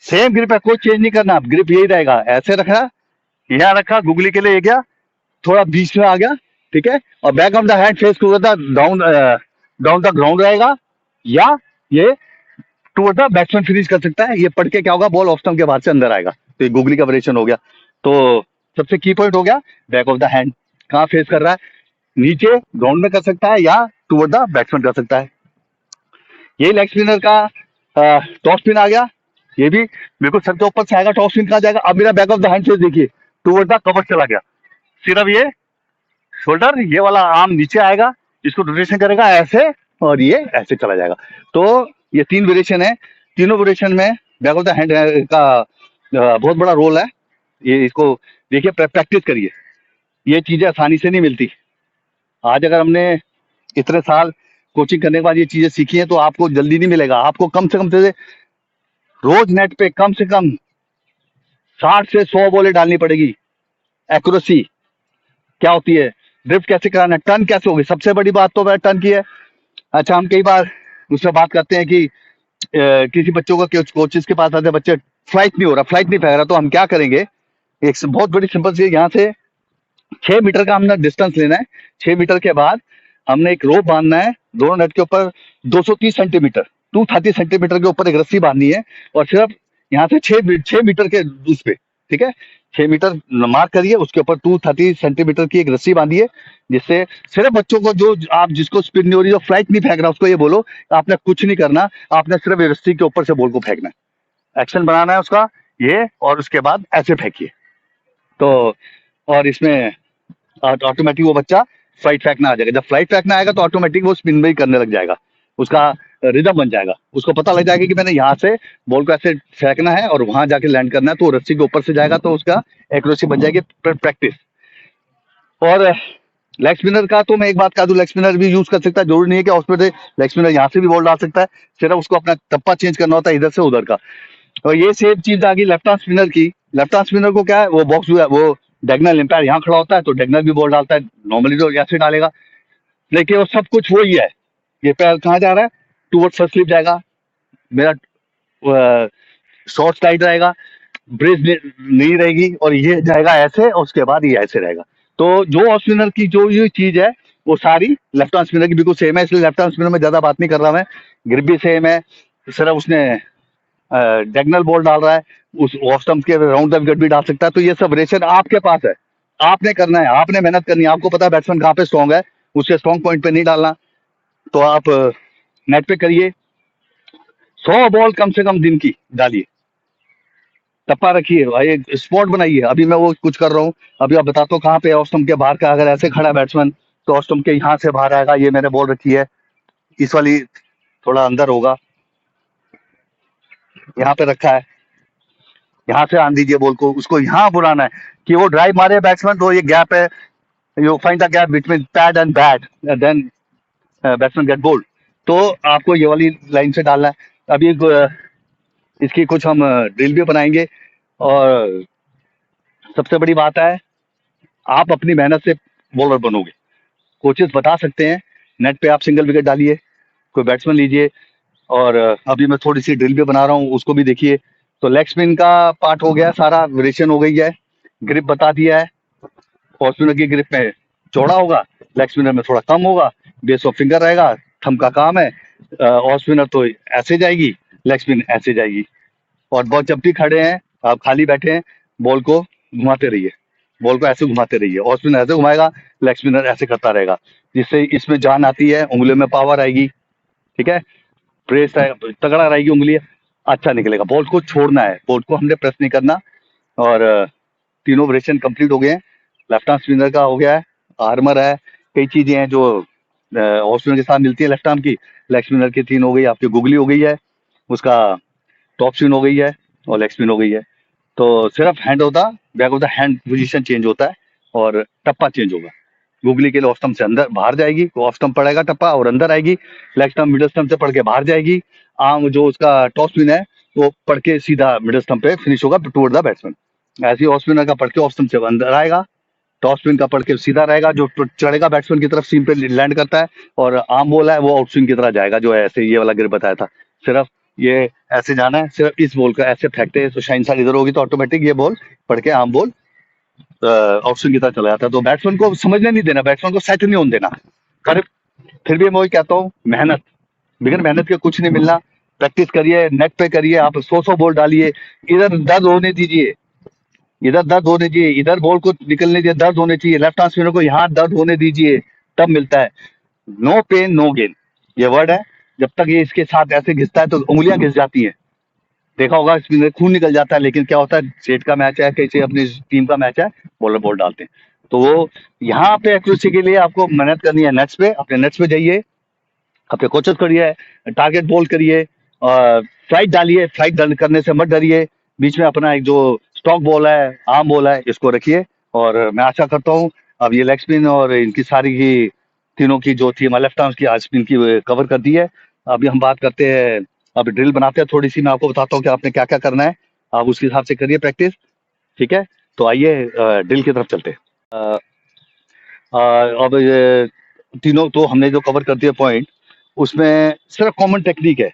सेम ग्रिप है, कोई चेंज नहीं करना, ग्रिप यही रहेगा। ऐसे रखा, यहाँ रखा, गुगली के लिए ये गया, थोड़ा बीच में आ गया, ठीक है। और back of the hand face down down the ground रहेगा, या ये टूवर्ड द बैट्समैन फिनिश कर सकता है। ये पढ़ के क्या होगा, बॉल ऑफ स्टंप के बाद से अंदर आएगा। तो ये गुगली का वेरिएशन हो गया। तो सबसे की पॉइंट हो गया, बैक ऑफ द हैंड कहाँ फेस कर रहा है, नीचे ग्राउंड में कर सकता है या टूवर्ड द बैट्समैन कर सकता है। ये लेग स्पिनर का टॉप स्पिन आ गया, ये भी बिल्कुल सर के ऊपर से आएगा। टॉप स्पिन कहाँ जाएगा, अब मेरा back of the hand face देखिए, टूवर्ड द कवर चला गया, सिर्फ ये शोल्डर, ये वाला आर्म नीचे आएगा, इसको रोटेशन करेगा ऐसे, और ये ऐसे चला जाएगा। तो ये तीन वेरिएशन है, तीनों वेरिएशन में बैक ऑफ द हैंड का बहुत बड़ा रोल है। ये इसको देखिए, प्रैक्टिस करिए, ये चीजें आसानी से नहीं मिलती। आज अगर हमने इतने साल कोचिंग करने के बाद ये चीजें सीखी हैं तो आपको जल्दी नहीं मिलेगा। आपको कम से रोज नेट पे कम से कम 60 से 100 बॉलें डालनी पड़ेगी। एक्यूरेसी क्या होती है, ड्रिफ्ट कैसे कराना है, टर्न कैसे होगी, सबसे बड़ी बात तो वह टर्न की है। अच्छा, हम कई बार उससे बात करते हैं कि किसी बच्चों का कोचेस के पास आते हैं, बच्चे फ्लाइट नहीं हो रहा, फ्लाइट नहीं फेंक रहा, तो हम क्या करेंगे, एक बहुत बड़ी सिंपल सी, यहाँ से 6 मीटर का हमने डिस्टेंस लेना है। 6 मीटर के बाद हमने एक रोप बांधना है, दोनों नेट के ऊपर 230 सेंटीमीटर 230 सेंटीमीटर के ऊपर एक रस्सी बांधनी है, और सिर्फ यहाँ से 6 मीटर के उस पे, ठीक है, 6 मीटर मार्क करिए, उसके ऊपर 230 सेंटीमीटर की एक रस्सी बांधिए, जिससे सिर्फ बच्चों को, जो आप जिसको स्पिन नहीं हो रही, जो फ्लाइट नहीं फेंक रहा, उसको ये बोलो आपने कुछ नहीं करना, आपने सिर्फ ये रस्सी के ऊपर से बॉल को फेंकना है, एक्शन बनाना है उसका ये, और उसके बाद ऐसे फेंकिए। तो और इसमें ऑटोमेटिक वो बच्चा फ्लाइट फेंकना आ जाएगा। जब फ्लाइट फेंकना आएगा तो ऑटोमेटिक वो स्पिन भी करने लग जाएगा, उसका रिदम बन जाएगा, उसको पता लग जाएगा कि मैंने यहाँ से बॉल को ऐसे फेंकना है और वहां जाके लैंड करना है, तो रस्सी के ऊपर से जाएगा, तो उसका एक्यूरेसी बन जाएगी, प्रैक्टिस। और लेग स्पिनर का तो मैं एक बात कह दूं, लेग स्पिनर भी यूज कर सकता है, जरूरी नहीं है कि ऑफ स्पिनर लेग स्पिनर यहाँ से भी बॉल डाल सकता है, सिर्फ उसको अपना टप्पा चेंज करना होता है इधर से उधर का। और ये सेम चीज आ गई लेफ्ट आर्म स्पिनर की। लेफ्ट आर्म स्पिनर को क्या है, वो बॉक्स वो डायगोनल एम्पायर यहाँ खड़ा होता है, तो डायगोनल भी बॉल डालता है, नॉर्मली तो ऐसे डालेगा, लेकिन वो सब कुछ वही है। ये पैर कहाँ जा रहा है, टूवर्ड फर्स्ट स्लिप जाएगा, मेरा शॉर्ट स्लाइड रहेगा, ब्रेस नहीं रहेगी और ये जाएगा ऐसे और उसके बाद ये ऐसे रहेगा। तो जो ऑफ स्पिनर की जो ये चीज है वो सारी लेफ्ट आर्म स्पिनर की बिल्कुल सेम है, इसलिए लेफ्ट आर्म स्पिनर में ज्यादा बात नहीं कर रहा मैं। ग्रिप भी सेम है, सिर्फ उसने डायगोनल बॉल डाल रहा है, उस ऑफ स्टंप के राउंड द विकेट भी डाल सकता है। तो ये सब वेरिएशन आपके पास है, आपने करना है, आपने मेहनत करनी है। आपको पता है बैट्समैन कहाँ पे स्ट्रांग है, उसके स्ट्रांग पॉइंट पे नहीं डालना। तो आप नेट पे करिए, 100 बॉल कम से कम दिन की डालिए, टप्पा रखिए भाई, स्पॉट बनाइए। अभी मैं वो कुछ कर रहा हूँ, अभी आप बताता हूँ कहाँ पे ऑफ स्टंप के बाहर का, अगर ऐसे खड़ा है बैट्समैन तो ऑफ स्टंप के यहाँ से बाहर आएगा। ये मैंने बॉल रखी है, इस वाली थोड़ा अंदर होगा, यहाँ पे रखा है, यहाँ से आन दीजिए बॉल को, उसको यहाँ बुलाना है कि वो ड्राइव मारे बैट्समैन। तो ये गैप है, you find the gap between pad and bat, then batsman get bowled. तो आपको ये वाली लाइन से डालना है। अभी इसकी कुछ हम ड्रिल भी बनाएंगे। और सबसे बड़ी बात है, आप अपनी मेहनत से बॉलर बनोगे। कोचेस बता सकते हैं नेट पे आप सिंगल विकेट डालिए, कोई बैट्समैन लीजिए। और अभी मैं थोड़ी सी ड्रिल भी बना रहा हूँ, उसको भी देखिए। तो लेग स्पिन का पार्ट हो गया, सारा वेरिएशन हो गई है, ग्रिप बता दिया है। ऑफ स्पिनर की ग्रिप में चौड़ा होगा, लेग स्पिनर में थोड़ा कम होगा, बेस ऑफ फिंगर रहेगा, थंब का काम है। ऑफ स्पिनर तो ऐसे जाएगी, लेग स्पिन ऐसे जाएगी। और बहुत जब भी खड़े हैं, आप खाली बैठे हैं, बॉल को घुमाते रहिए, बॉल को ऐसे घुमाते रहिए। ऑफ स्पिनर ऐसे घुमाएगा, लेग स्पिनर ऐसे करता रहेगा, जिससे इसमें जान आती है, उंगलियों में पावर आएगी। ठीक है, प्रेस तगड़ा रहेगी उंगली, अच्छा निकलेगा। बॉल को छोड़ना है, बॉल को हमने प्रेस नहीं करना। और तीनों वेरिएशन कंप्लीट हो गए हैं। लेफ्ट आर्म स्पिनर का हो गया है, आर्मर है, कई चीजें हैं जो ऑफ स्पिनर के साथ मिलती है लेफ्ट आर्म की। लेग स्पिनर की 3 हो गई, आपकी गुगली हो गई है, उसका टॉप स्पिन हो गई है, और लेग स्पिन हो गई है। तो सिर्फ हैंड होता, back of the hand position change होता है और टप्पा चेंज होगा। गुगली के लिए ऑफ स्टंप से अंदर बाहर जाएगी, ऑफ स्टंप पड़ेगा टप्पा और अंदर आएगी। लेग स्टंप मिडल स्टंप से पड़ के बाहर जाएगी। आर्म जो उसका टॉप स्पिन है वो पड़ के सीधा मिडल स्टंप पे फिनिश होगा टुवर्ड द बैट्समैन। ऐसे ही ऑफ स्पिनर का पड़ के ऑफ स्टंप से अंदर आएगा, टॉप स्पिन का पड़ के सीधा रहेगा, जो चढ़ेगा बैट्समैन की तरफ सीम पे लैंड करता है। और आर्म बॉल है वो आउट स्विंग की तरह जाएगा, जो है ऐसे ये वाला गिर बताया था। सिर्फ ये ऐसे जाना है, सिर्फ इस बॉल का ऐसे फेंकते हैं तो शाइन साइड इधर होगी, तो ऑटोमेटिक ये बॉल पड़ के आर्म बॉल ऑफ स्विंग की तरह चला जाता है। तो बैट्समैन को समझने नहीं देना, बैट्समैन को सेट नहीं होने देना। पर फिर भी मैं वही कहता हूँ, मेहनत, बिगैर मेहनत के कुछ नहीं मिलना। प्रैक्टिस करिए, नेट पे करिए, आप 100 बॉल डालिए, इधर दर्द होने दीजिए, इधर दर्द होने दीजिए, इधर बॉल को निकलने दीजिए, दर्द होने चाहिए। लेफ्ट आर्म स्पिनर को यहाँ दर्द होने दीजिए, तब मिलता है। नो पेन नो गेन, ये वर्ड है। जब तक ये इसके साथ ऐसे घिसता है तो उंगलियां घिस जाती हैं, देखा होगा, स्पिनर खून निकल जाता है। लेकिन क्या होता है, स्टेट का मैच है, कैसे अपनी टीम का मैच है, बॉलर बॉल डालते हैं। तो वो यहाँ पे एक्यूरेसी के लिए आपको मेहनत करनी है, नेट्स पे, अपने नेट्स पे जाइए, अपने कोचेस करिए, टारगेट बॉल करिए, फ्लाइट डालिए, फ्लाइट करने से मत डरिए। बीच में अपना एक जो स्टॉक बॉल है, आर्म बॉल है, इसको रखिए। और मैं आशा करता हूँ अब ये लेग स्पिन और इनकी सारी की तीनों की जो थी, लेफ्ट आर्म की आज स्पिन की कवर कर दी है। अभी हम बात करते हैं, अब ड्रिल बनाते हैं थोड़ी सी, मैं आपको बताता हूँ कि आपने क्या क्या करना है, आप उसके हिसाब से करिए प्रैक्टिस। ठीक है, तो आइए ड्रिल की तरफ चलते हैं। अब ये तीनों तो हमने जो कवर कर दिया पॉइंट, उसमें सिर्फ कॉमन टेक्निक है।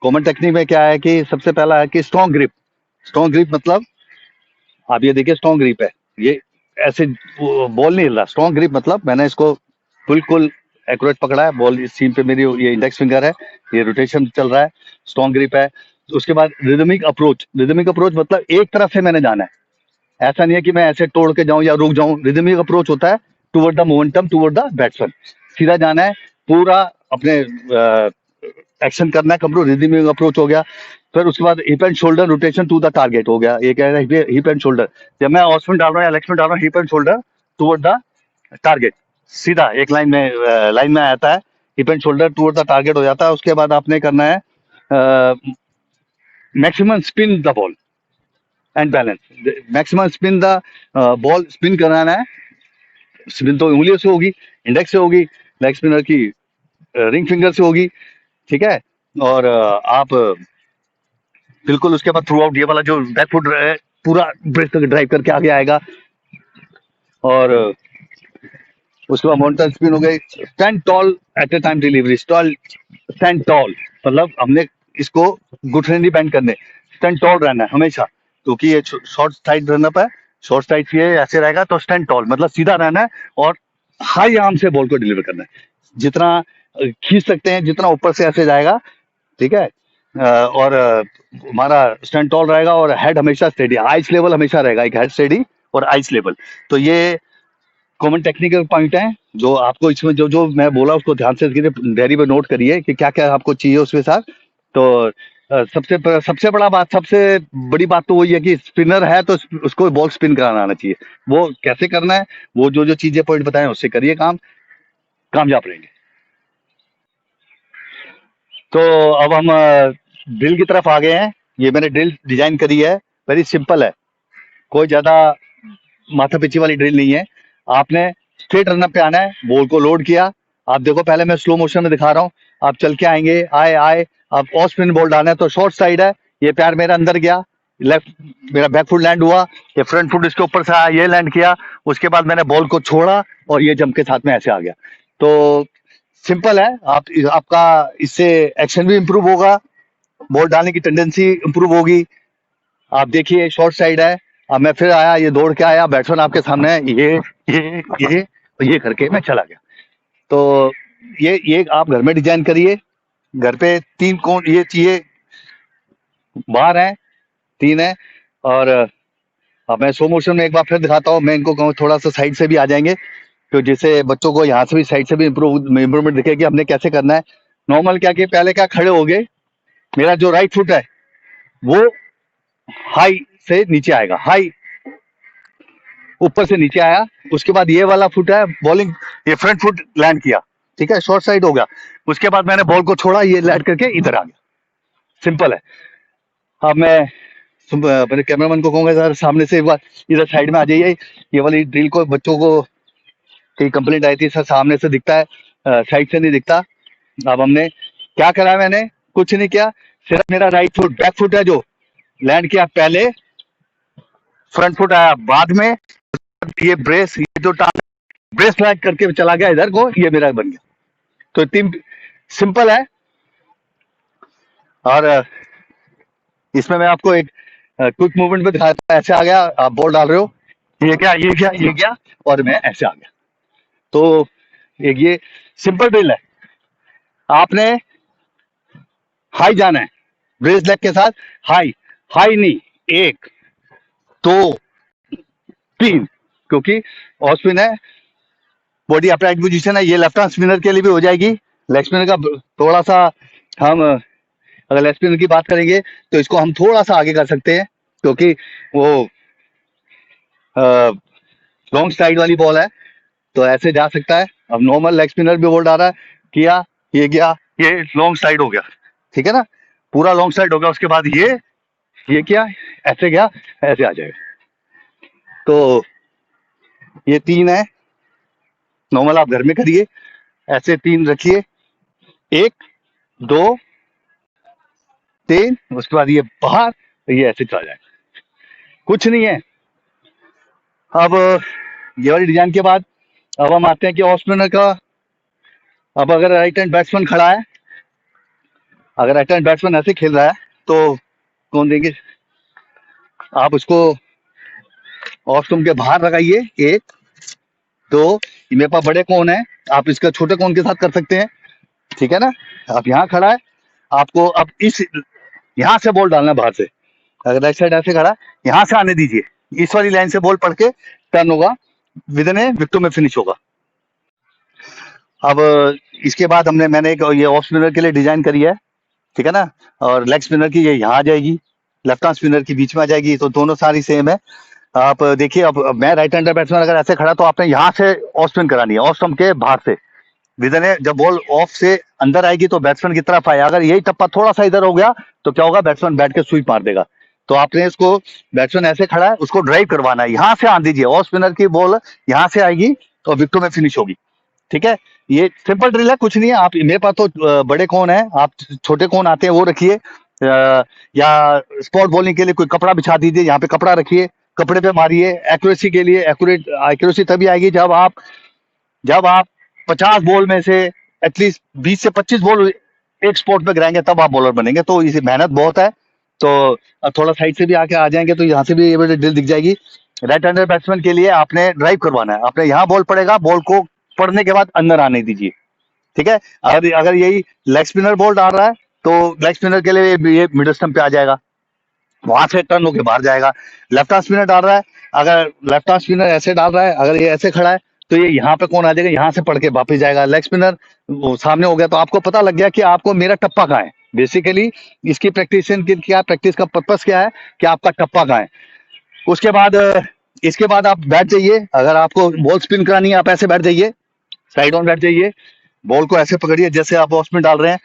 कॉमन टेक्निक में क्या है कि सबसे पहला है कि स्ट्रॉन्ग ग्रिप। स्ट्रॉन्ग ग्रिप मतलब आप ये देखिए, स्ट्रॉन्ग ग्रिप है, ये ऐसे बॉल नहीं हिल रहा। स्ट्रॉन्ग ग्रिप मतलब मैंने इसको बिल्कुल एक्यूरेट पकड़ा है, बॉल इस सीम पे मेरी ये इंडेक्स फिंगर है, ये रोटेशन चल रहा है, स्ट्रॉन्ग ग्रिप है। उसके बाद रिदमिक अप्रोच। रिदमिक अप्रोच मतलब एक तरफ से मैंने जाना है, ऐसा नहीं है कि मैं ऐसे तोड़ के जाऊं या रुक जाऊं। रिदमिक अप्रोच होता है toward the momentum, toward the batsman, सीधा जाना है, पूरा अपने एक्शन करना है, कमरो रिदमिक अप्रोच हो गया। फिर उसके बाद hip and shoulder rotation to the target हो गया, ये कह रहा है हिप एंड शोल्डर। जब मैं ऑफ स्पिन डाल रहा हूँ या लेग स्पिन डाल रहा हूँ, hip and shoulder toward the target, सीधा एक लाइन में आता है, hip and shoulder toward the target हो जाता है। उसके बाद आपने करना है maximum spin the ball and balance. Maximum spin the ball, spin कराना है। स्पिन तो उंगलियों से होगी, इंडेक्स से होगी, लेग स्पिनर की रिंग फिंगर से होगी। ठीक है, और आप बिल्कुल उसके बाद थ्रू आउट ये वाला जो बैक फुट है, पूरा ब्रेक तक ड्राइव करके आगे आएगा। और उसके बाद माउंटेन स्पिन हो गई। Stand tall at a time delivery. Stand tall मतलब हमने इसको घुटने नहीं बैंड करने, स्टैंड टॉल रहना है हमेशा। क्योंकि ये शॉर्ट साइड रनअप है, शॉर्ट साइड ये ऐसे रहेगा तो स्टैंड टॉल, मतलब सीधा रहना है और हाई आर्म से बॉल को डिलीवर करना है। जितना खींच सकते हैं, जितना ऊपर से ऐसे जाएगा, ठीक है। और हमारा स्टैंड टॉल रहेगा और हेड हमेशा स्टेडी, आइस लेवल हमेशा रहेगा, एक हेड स्टेडी और आइस लेवल। तो ये कॉमन टेक्निकल पॉइंट है जो आपको इसमें जो जो मैं बोला उसको ध्यान से डायरी पे नोट करिए कि क्या क्या आपको चाहिए उसके साथ। तो सबसे बड़ा बात, सबसे बड़ी बात तो वही है कि स्पिनर है तो उसको बॉल स्पिन कराना आना चाहिए। वो कैसे करना है, वो जो जो चीजें पॉइंट बताए उससे करिए काम, कामयाब रहेंगे। तो अब हम ड्रिल की तरफ आ गए हैं। ये मैंने ड्रिल डिजाइन करी है, वेरी सिंपल है, कोई ज्यादा माथा पीछी वाली ड्रिल नहीं है। आपने स्ट्रेट रनअप पे आना है, बॉल को लोड किया। आप देखो पहले मैं स्लो मोशन में दिखा रहा हूँ, आप चल के आएंगे, आए आए, आप ऑफ स्पिन बॉल डालना है तो शॉर्ट साइड है, ये पैर मेरा अंदर गया, लेफ्ट मेरा बैक फुट लैंड हुआ, ये फ्रंट फुट इसके ऊपर से आया, ये लैंड किया, उसके बाद मैंने बॉल को छोड़ा और ये जंप के साथ में ऐसे आ गया। तो सिंपल है, आप आपका इससे एक्शन भी इंप्रूव होगा, बॉल डालने की टेंडेंसी इंप्रूव होगी। आप देखिए शॉर्ट साइड है, अब मैं फिर आया, ये दौड़ के आया, बैट्समैन आपके सामने है, ये और ये करके मैं चला गया। तो ये आप घर में डिजाइन करिए। घर पे 3 कोण ये चाहिए, बाहर है 3 है। और अब मैं स्लो मोशन में एक बार फिर दिखाता हूँ, मैं इनको कहूँ थोड़ा सा साइड से भी आ जाएंगे, तो जिससे बच्चों को यहाँ से भी साइड से भी इम्प्रूवमेंट दिखेगी हमने कैसे करना है। नॉर्मल क्या कि पहले क्या खड़े हो गए, मेरा जो राइट फुट है वो हाई से नीचे आएगा, हाई ऊपर से नीचे आया, उसके बाद ये वाला फुट है बॉलिंग, ये फ्रंट फुट लैंड किया, ठीक है, शॉर्ट साइड हो गया। उसके बाद मैंने बॉल को छोड़ा, ये लैंड करके इधर आ गया, सिंपल है। अब मैं मेरे कैमरामैन को कहूंगा सर सामने से एक बार इधर साइड में आ जाइए, ये वाली ड्रिल को बच्चों को कई कंप्लेंट आई थी सर सामने से दिखता है, साइड से नहीं दिखता। अब हमने क्या करा, मैंने कुछ नहीं किया, सिर्फ मेरा राइट फुट बैक फुट है जो लैंड किया पहले, फ्रंट फुट आया बाद में, ये ब्रेस, ये जो ब्रेस लैंड करके चला गया इधर को, ये मेरा बन गया। तो इतनी सिंपल है। और इसमें मैं आपको एक क्विक मूवमेंट में दिखाता, ऐसे आ गया, आप बॉल डाल रहे हो, ये क्या ये क्या ये क्या, और मैं ऐसे आ गया। तो एक ये सिंपल ड्रिल है, आपने हाई जाना है ब्रेस लेग के साथ, हाई, हाई नहीं, 1 2 3, क्योंकि ऑफ स्पिन है, बॉडी अपराइट पोजीशन है, ये लेफ्ट हैंड स्पिनर के लिए भी हो जाएगी। लेग स्पिनर का थोड़ा सा हम अगर लेग स्पिनर की बात करेंगे तो इसको हम थोड़ा सा आगे कर सकते हैं, क्योंकि वो लॉन्ग साइड वाली बॉल है तो ऐसे जा सकता है। अब नॉर्मल लेग स्पिनर भी बॉल डाल रहा है, किया, ये गया, ये लॉन्ग साइड हो गया, ठीक है ना, पूरा लॉन्ग साइड हो गया। उसके बाद ये किया, ऐसे गया, ऐसे आ जाएगा। तो ये 3 है, नॉर्मल आप घर में करिए, ऐसे 3 रखिए, 1 2 3, उसके बाद ये बाहर, ये ऐसे चला जाएगा, कुछ नहीं है। अब ये वाली डिजाइन के बाद अब हम आते हैं कि ऑफ स्पिनर का। अब अगर राइट हैंड बैट्समैन खड़ा है, अगर राइट हैंड बैट्समैन ऐसे खेल रहा है तो कौन देंगे, आप उसको ऑफ स्टंप के बाहर लगाइए, 1 2, मेरे पास बड़े कोन है, आप इसका छोटे कोन के साथ कर सकते हैं, ठीक है ना। आप यहाँ खड़ा है, आपको अब इस यहाँ से बॉल डालना है बाहर से, अगर राइट साइड ऐसे खड़ा, यहाँ से आने दीजिए, इस वाली लाइन से बॉल पढ़ के टर्न होगा, विद इन ए विकेट में फिनिश होगा। अब इसके बाद मैंने एक ये ऑफ स्पिनर के लिए डिजाइन करी है, ठीक है ना, और लेग स्पिनर की ये यहाँ आ जाएगी, लेफ्ट हैंड स्पिनर की बीच में आ जाएगी, तो दोनों सारी सेम है। आप देखिए, अब मैं राइट हैंडर बैट्समैन अगर ऐसे खड़ा तो आपने यहाँ से ऑफ स्पिन करानी है, ऑफ स्टंप के बाहर से, विदन है, जब बॉल ऑफ से अंदर आएगी तो बैट्समैन की तरफ आए, अगर यही टप्पा थोड़ा सा इधर हो गया तो क्या होगा, बैट्समैन बैट के स्वीप मार देगा। तो आपने इसको, बैट्समैन ऐसे खड़ा है, उसको ड्राइव करवाना है, यहाँ से आन दीजिए, ऑफ स्पिनर की बॉल यहाँ से आएगी तो विकेट में फिनिश होगी, ठीक है। ये सिंपल ड्रिल है, कुछ नहीं है। आप, मेरे पास तो बड़े कोन है, आप छोटे कोन आते हैं वो रखिए, या स्पॉट बॉलिंग के लिए कोई कपड़ा बिछा दीजिए, यहाँ पे कपड़ा रखिए, कपड़े पे मारिए। एक्यूरेसी के लिए, एक्यूरेसी तभी आएगी जब आप 50 बॉल में से एटलीस्ट 20 से 25 बॉल एक स्पॉट पे गिराएंगे, तब आप बॉलर बनेंगे। तो इसे मेहनत बहुत है, तो थोड़ा साइड से भी आके आ जाएंगे तो यहाँ से भी ये ड्रिल दिख जाएगी। राइट हैंडर बैट्समैन के लिए आपने ड्राइव करवाना है, आपने यहाँ बॉल पड़ेगा, बॉल को पड़ने के बाद अंदर आने दीजिए, ठीक है। अगर अगर यही लेग स्पिनर बॉल डाल रहा है तो लेग स्पिनर के लिए ये मिडल स्टंप पे आ जाएगा, वहां से टर्न होके बाहर जाएगा। लेफ्ट आर्म स्पिनर डाल रहा है, अगर लेफ्ट आर्म स्पिनर ऐसे डाल रहा है, अगर ये ऐसे खड़ा है तो ये यहाँ पे कौन आ जाएगा, यहाँ से पढ़ के वापस जाएगा। लेग स्पिनर सामने हो गया तो आपको पता लग गया कि आपको मेरा टप्पा कहाँ है। बेसिकली इसकी प्रैक्टिस की क्या, प्रैक्टिस का पर्पस क्या है कि आपका टप्पा कहाँ है। उसके बाद इसके बाद आप बैठ जाइए, अगर आपको बॉल स्पिन करानी है आप ऐसे बैठ जाइए, साइड ऑन बैठ जाइए, बॉल को ऐसे पकड़िए जैसे आप ऑफ स्पिन डाल रहे हैं,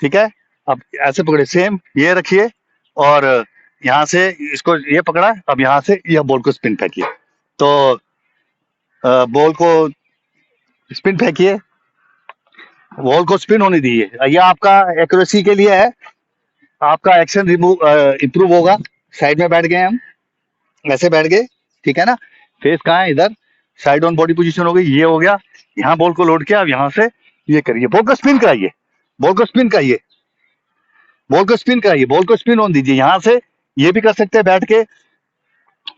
ठीक है। अब ऐसे पकड़े, सेम ये रखिए और यहाँ से इसको ये पकड़ा, अब यहाँ से यह बॉल को स्पिन फेंकिए। तो बॉल को स्पिन फेंकिए, बॉल को स्पिन होने दीजिए। ये आपका एक्यूरेसी के लिए है, आपका एक्शन रिमूव इंप्रूव होगा। साइड में बैठ गए हम, ऐसे बैठ गए, ठीक है ना। फेस कहाँ है, इधर साइड ऑन बॉडी पोजीशन हो गई, ये हो गया। यहाँ बॉल को लोड किया, अब यहाँ से ये करिए, बॉल को स्पिन कराइए, बॉल को स्पिन कराइए, बॉल को स्पिन कराइए, बॉल को स्पिन होने दीजिए। यहाँ से ये भी कर सकते हैं बैठ के,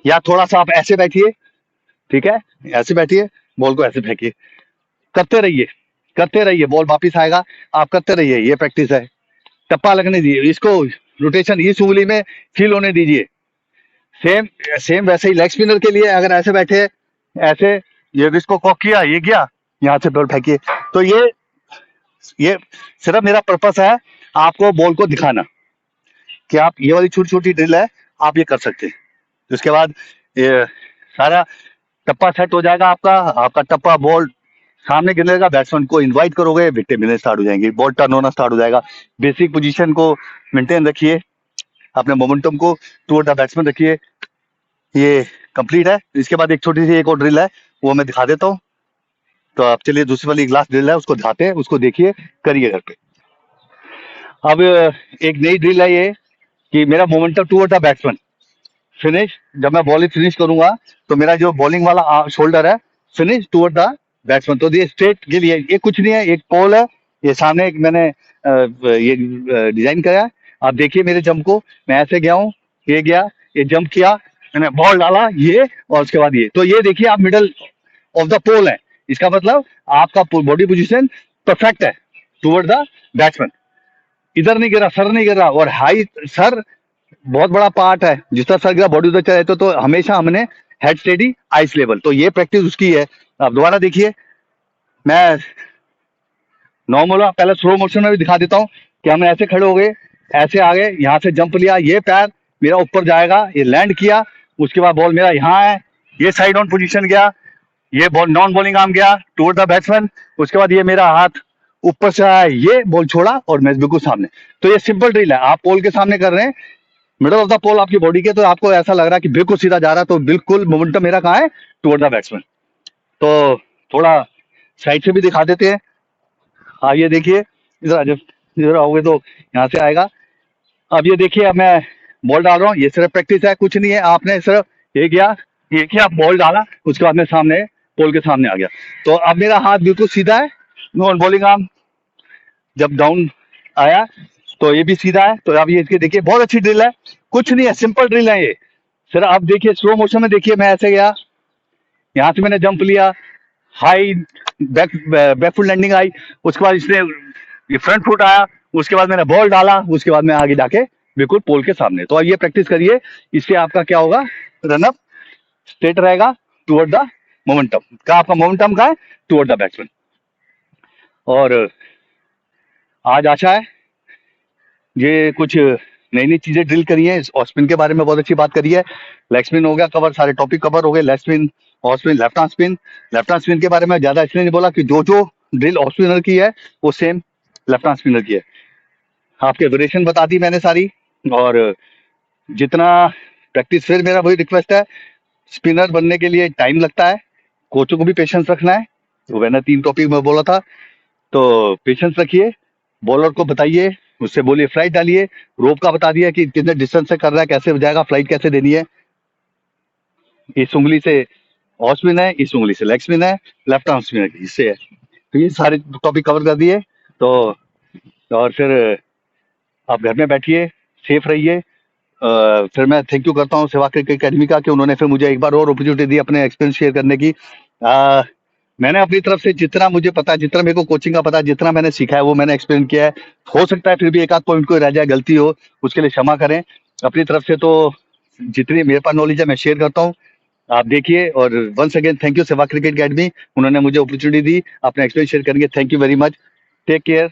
या थोड़ा सा आप ऐसे बैठिए, ठीक है, ऐसे बैठिए, बॉल को ऐसे फेंकिए, करते रहिए, करते रहिए, बॉल वापिस आएगा, आप करते रहिए, ये प्रैक्टिस है। टप्पा लगने दीजिए, इसको रोटेशन इस उंगली में फील होने दीजिए। सेम सेम वैसे ही लेग स्पिनर के लिए, अगर ऐसे बैठे, ऐसे ये इसको कॉक किया, ये गया, यहाँ से बॉल फेंकिए। तो ये सिर्फ मेरा पर्पस है आपको बॉल को दिखाना कि आप ये वाली छोटी छोटी ड्रिल है, आप ये कर सकते हैं। उसके बाद ये सारा टप्पा सेट हो जाएगा, आपका टप्पा बॉल सामने गिरेगा, बैट्समैन को इनवाइट करोगे, विकेट मिलने स्टार्ट हो जाएंगे, बॉल टर्न होना स्टार्ट हो जाएगा। बेसिक पोजीशन को मेंटेन रखिए, अपने मोमेंटम को टुवर्ड द बैट्समैन रखिए। ये कंप्लीट है। इसके बाद एक छोटी सी एक और ड्रिल है, वो मैं दिखा देता हूँ। तो आप चलिए दूसरी वाली ग्लास ड्रिल है, उसको दिखाते हैं, उसको देखिए, करिए घर पे। अब एक नई ड्रिल है ये कि मेरा momentum toward the batsman finish, जब मैं बॉलिंग फिनिश करूंगा तो मेरा जो बॉलिंग वाला शोल्डर है फिनिश टुवर्ड द बैट्समैन। तो ये स्ट्रेट के लिए, ये कुछ नहीं है, एक पोल है, ये सामने एक मैंने ये डिजाइन किया है। आप देखिए मेरे जंप को, मैं ऐसे गया हूँ, ये गया, ये जंप किया, मैंने बॉल डाला ये, और उसके बाद ये, तो ये देखिए आप मिडल ऑफ द पोल है, इसका मतलब आपका बॉडी पोजीशन परफेक्ट है टुवर्ड द बैट्समैन। इधर नहीं गिरा, सर नहीं गिरा, और हाई सर बहुत बड़ा पार्ट है, जिस तरह सर गिरा बॉडी उधर चले तो हमेशा हमने हेड स्टेडी आइस लेवल, तो ये प्रैक्टिस उसकी है। आप दोबारा देखिए, मैं नॉर्मल पहले स्लो मोशन में भी दिखा देता हूँ कि हम ऐसे खड़े हो गए, ऐसे आ गए, यहाँ से जंप लिया, ये पैर मेरा ऊपर जाएगा, ये लैंड किया, उसके बाद बॉल मेरा यहाँ है, ये साइड ऑन पोजीशन गया, ये बॉल नॉन बॉलिंग आर्म गया टुवर्ड द बैट्समैन, उसके बाद ये मेरा हाथ ऊपर से आया, ये बॉल छोड़ा और मैं बिल्कुल सामने। तो ये सिंपल ड्रिल है, आप पोल के सामने कर रहे हैं, मिडल ऑफ द पोल आपकी बॉडी के, तो आपको ऐसा लग रहा है कि बिल्कुल सीधा जा रहा है, तो बिल्कुल मोमेंटम मेरा कहाँ है, टुवर्ड द बैट्समैन। तो थोड़ा साइड से भी दिखा देते हैं। हाँ ये देखिए, इधर जब इधर आओगे तो यहाँ से आएगा। अब ये देखिए, अब मैं बॉल डाल रहा हूँ, ये सिर्फ प्रैक्टिस है, कुछ नहीं है। आपने सिर्फ ये किया, बॉल डाला, उसके बाद में सामने पोल के सामने आ गया, तो अब मेरा हाथ बिल्कुल सीधा है, नॉन बॉलिंग आर्म जब डाउन आया तो ये भी सीधा है। तो अब ये इसके देखिए, बहुत अच्छी ड्रिल है, कुछ नहीं है, सिंपल ड्रिल है ये। सर आप देखिए स्लो मोशन में देखिए, मैं ऐसे गया, यहाँ से मैंने जंप लिया, हाई बैकफुट लैंडिंग आई, उसके बाद इसने ये फ्रंट फुट आया, उसके बाद मैंने बॉल डाला, उसके बाद मैं आगे जाके बिल्कुल पोल के सामने। तो अब ये प्रैक्टिस करिए, इससे आपका क्या होगा, रनअप स्ट्रेट रहेगा टुवर्ड द मोमेंटम का, आपका मोमेंटम का है टुवर्ड द बैट्समैन। और आज आशा है ये कुछ नई नई चीजें ड्रिल करी है, और स्पिन के बारे में बहुत अच्छी बात करी है। लेग स्पिन हो गया कवर, सारे टॉपिक कवर हो गए, leg spin, off spin, left arm spin. Left arm spin के बारे में ज्यादा इसलिए नहीं बोला कि जो जो ड्रिल ऑफ स्पिनर की है वो सेम लेफ्ट आर्म स्पिनर की है। आपके वेरिएशन बता दी मैंने सारी, और जितना प्रैक्टिस, फिर मेरा वही रिक्वेस्ट है, स्पिनर बनने के लिए टाइम लगता है, कोचों को भी पेशेंस रखना है। तो मैंने 3 टॉपिक में बोला था, तो पेशेंस रखिए, बॉलर को बताइए, उससे बोलिए फ्लाइट डालिए, रोप का बता दिया कि कितने डिस्टेंस से कर रहा है, कैसे हो जाएगा, फ्लाइट कैसे देनी है, इस उंगली से ऑफ स्पिन है, इस उंगली से लेग स्पिन है, लेफ्ट आर्म स्पिन है, इससे है। तो ये सारे टॉपिक कवर कर दिए। तो और फिर आप घर में बैठिए, सेफ रहिए, फिर मैं थैंक यू करता हूँ सेवा क्रिकेट अकेडमी का कि उन्होंने फिर मुझे एक बार और अपॉर्चुनिटी दी अपने एक्सपीरियंस शेयर करने की। मैंने अपनी तरफ से जितना मुझे पता, जितना मेरे को कोचिंग का पता, जितना मैंने सीखा है वो मैंने एक्सपीरियंस किया है। हो सकता है फिर भी एक आध पॉइंट कोई रह जाए, गलती हो, उसके लिए क्षमा करें। अपनी तरफ से तो जितनी मेरे पास नॉलेज है मैं शेयर करता हूँ, आप देखिए। और once again thank you Seva cricket academy, उन्होंने मुझे अपॉर्चुनिटी दी अपना एक्सपीरियंस शेयर करेंगे। Thank you very much, take care.